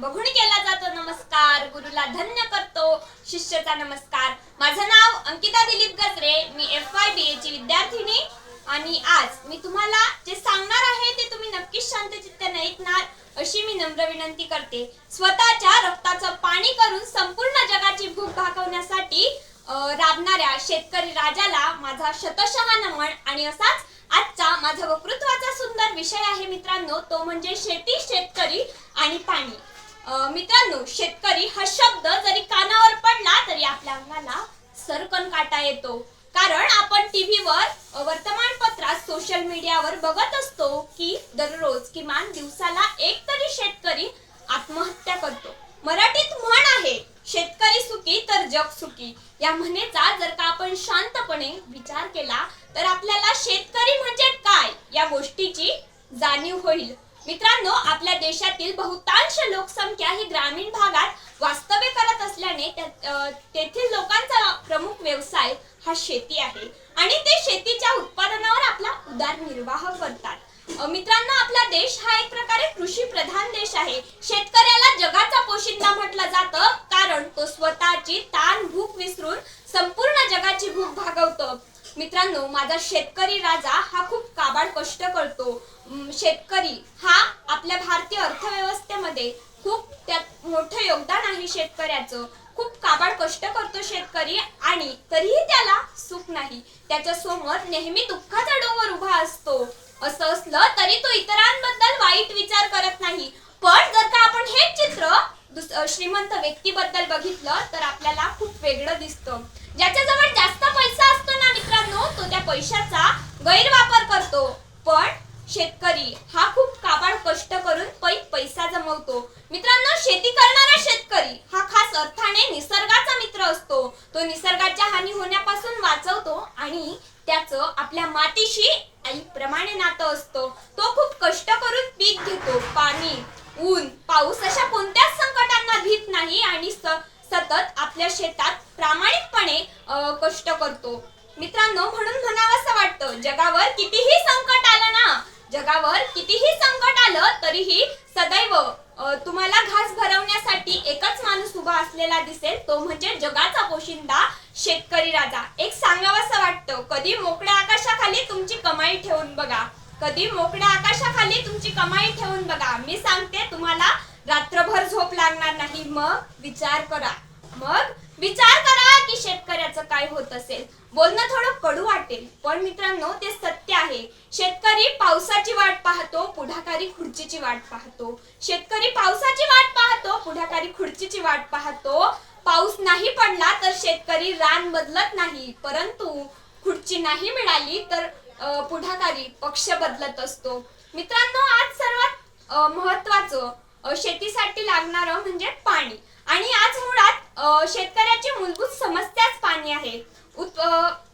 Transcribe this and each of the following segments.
बघून केला जातो नमस्कार, गुरुला धन्य करतो शिष्याचा नमस्कार। माझं नाव अंकिता दिलीप गजरे, मी FYBA ची विद्यार्थिनी आणि आज मी तुम्हाला जे सांगणार आहे ते तुम्ही नक्कीच शांतचित्ताने ऐकणार अशी मी नम्र विनंती करते। स्वतःच्या रक्ताचं पाणी करून संपूर्ण जगाची भूक भागवण्यासाठी राबणाऱ्या शेतकरी राजाला माझा शतशः नमन। आणि असाच आजचा माझा वक्तृत्वाचा सुंदर विषय आहे मित्रांनो, तो म्हणजे शेती, शेतकरी आणि पाणी। मित्रांनो, शेतकरी हा शब्द जरी कानावर पडला तरी आपल्या अंगाला सरकन काटा येतो, कारण आपण टीव्हीवर, वर्तमानपत्रात, सोशल मीडियावर बघत असतो की दररोज किमान दिवसाला एक तरी शेतकरी आत्महत्या करतो। मराठीत म्हण आहे, शेतकरी सुखी तर जग सुखी। या म्हणेचा जर का आपण शांतपणे विचार केला तर आपल्याला शेतकरी म्हणजे काय या गोष्टीची जाणीव होईल। मित्रांनो, आपल्या देशातील बहुतांश लोकसंख्या ही ग्रामीण भागात वास्तव्य करत असल्याने तेथील लोकांचा प्रमुख व्यवसाय हा शेती आहे आणि ते शेतीच्या उत्पादनावर आपला उदरनिर्वाह करतात। मित्रांनो, आपला देश हा एक प्रकारे कृषी प्रधान देश आहे। शेतकऱ्याला जगाचा पोशिंदा म्हटलं जातं, कारण तो स्वतःची ताण भूक विसरून संपूर्ण जगाची भूक भागवतो। मित्रांनो, माझा शेतकरी राजा हा खूप काबाड कष्ट करतो। शेतकरी हा आपल्या भारतीय अर्थव्यवस्थेमध्ये खूप त्यात मोठं योगदान आहे शेतकऱ्याचं। खूप काबाड कष्ट करतो शेतकरी आणि तरीही त्याला सुख नाही, त्याच्या समोर नेहमी दुःखाचा डोंगर उभा असतो। असं असलं तरी तो इतरांबद्दल वाईट विचार करत नाही। पण जर का आपण हे चित्र श्रीमंत व्यक्तीबद्दल बघितलं तर आपल्याला खूप वेगळं दिसतं। ज्याच्याजवळ जास्त पैसा असतो ना मित्रांनो, तो त्या पैशाचा गैरवापर करतो, पण शेतकरी हा खूप काबाड कष्ट करून पैसा जमवतो। मित्रांनो, शेती करणारा शेतकरी हा खास अर्थाने निसर्गाचा मित्र असतो। तो निसर्गाच्या हानी होण्यापासून वाचवतो आणि त्याचं आपल्या मातीशी आईप्रमाणे नातं असतं। तो खूप कष्ट करून पीक घेतो, पाणी, ऊन, पाऊस अशा कोणत्याच संकटांना भीत नाही आणि सतत आपल्या शेतात प्रामाणिकपणे कष्ट करतो। मित्रांनो, म्हणून म्हणावंसं वाटतं, जगावर कितीही संकट आलं ना, जगावर कितीही संकट आलं तरीही सदैव तुम्हाला घास भरवण्यासाठी एकच माणूस उभा असलेला दिसेल, तो म्हणजे जगाचा पोशिंदा शेतकरी राजा। एक सांगावंसं वाटतं, कधी मोकळ्या आकाशाखाली तुमची कमाई ठेवून बघा, कधी मोकळ्या आकाशाखाली तुमची कमाई ठेवून बघा। मी सांगते, तुम्हाला रात्रभर झोप लागणार नाही। मग विचार करा की शेतकऱ्याचं काय होत असेल। बोलणं थोडं कडू वाटेल, पण मित्रांनो ते सत्य आहे। शेतकरी पावसाची वाट पाहतो, पुढाकारी खुर्चीची वाट पाहतो। शेतकरी पावसाची वाट पाहतो, पुढाकारी खुर्चीची वाट पाहतो। पाऊस नाही पडला तर शेतकरी रान बदलत नाही, परंतु खुर्ची नाही मिळाली तर पुढाकारी पक्ष बदलत असतो। मित्रांनो, आज सर्वात महत्त्वाचं शेतीसाठी लागणारं म्हणजे पाणी, आणि आज मुळात शेतकऱ्याची मूलभूत समस्याच पाणी आहे।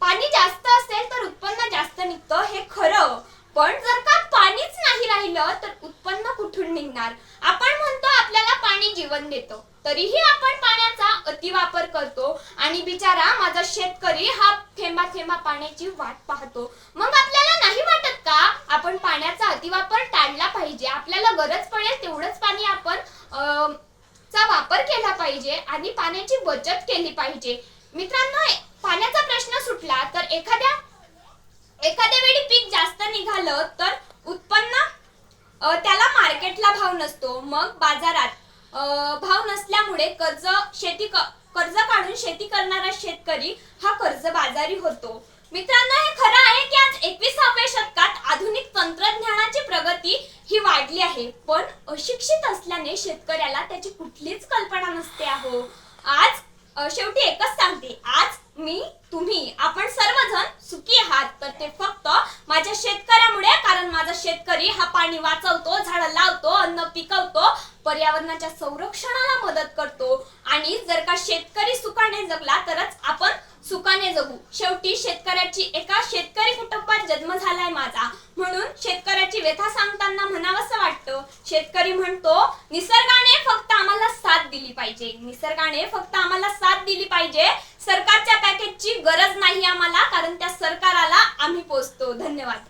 पाणी जास्त असेल तर उत्पन्न जास्त निघतं, हे खरं, पण जर का पाणीच नाही राहिलं तर उत्पन्न कुठून निघणार। आपण म्हणतो आपल्याला पाणी जीवन देतं, तरीही आपण पाण्याचा अतिवापर करतो आणि बिचारा माझा शेतकरी हा थेंबा थेंबा पाण्याची वाट पाहतो। मग आपल्याला नाही वाटत का आपण पाण्याचा अतिवापर टाळला पाहिजे, आपल्याला गरज पडेल तेवढंच पाणी आपण चा वापर केला पाहिजे आणि पाण्याची बचत केली पाहिजे। मित्रांनो, पाण्याचा प्रश्न सुटला तर एखाद्या वेळी पीक जास्त निघालं तर उत्पन्न त्याला मार्केटला भाव नसतो, मग बाजारात भाव नसल्यामुळे कर्ज काढून शेती करणारा शेतकरी हा कर्जबाजारी होतो। मित्रांनो, हे खरं आहे की आज 21व्या शतकात आधुनिक तंत्रज्ञानाची प्रगती ही वाढली आहे, पण अशिक्षित असल्याने शेतकऱ्याला त्याची कुठलीच कल्पना नसते आहो। आज शेवटी एकच सांगते, आज मी, तुम्ही, आपण सर्वजण सुखी आहात तर ते फक्त माझ्या शेतकऱ्यामुळे, कारण माझा शेतकरी हा पाणी वाचवतो, झाडं लावतो, अन्न पिकवतो, पर्यावरणाच्या संरक्षणाला मदत करतो आणि जर का शेतकरी सुखाने जगला तरच आपण सुखाने जगू। शेवटी एका शेतकरी कुटुंबात जन्म झालाय माझा, म्हणून शेतकऱ्याची व्यथा सांगताना म्हणावंसं वाटतं, शेतकरी म्हणतो, निसर्गाने फक्त आम्हाला साथ दिली पाहिजे, निसर्गाने फक्त आम्हाला साथ दिली पाहिजे। सरकारच्या पॅकेजची गरज नाही आम्हाला, कारण त्या सरकाराला आम्ही पोचतो। धन्यवाद।